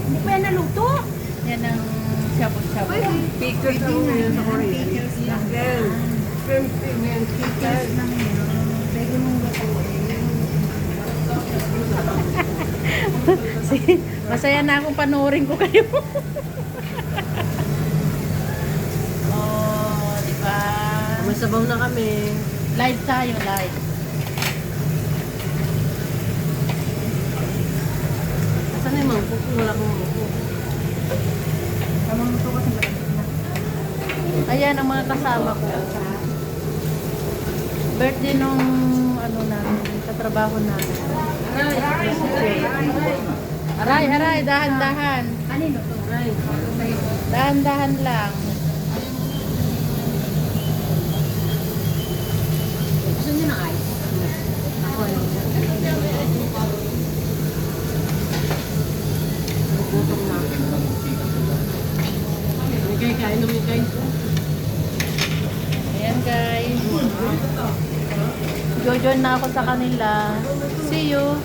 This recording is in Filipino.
Hindi pa yan naluto. Yan ang shabu-shabu. Pickles ang ngayon sa Korea. Chicken. Shrimp and chicken. Pwede mong lutuin. Masaya na akong panoorin ko kayo. Oh, di ba? May sabaw na kami. Live tayo, live. Saan yung mangkuk? Wala kong mangkuk. Tamang luto kasi ba? Ayan ang mga kasama ko. Birthday nung ano namin, katrabaho namin. Aray, aray, dahan-dahan. Kanino to? Ay. Dahan-dahan lang. Gusto niyo ng ice? Ako ay. Gutom na. Mikay, kain ng Mikay. Ayan guys. Jojoin na ako sa kanila. See you.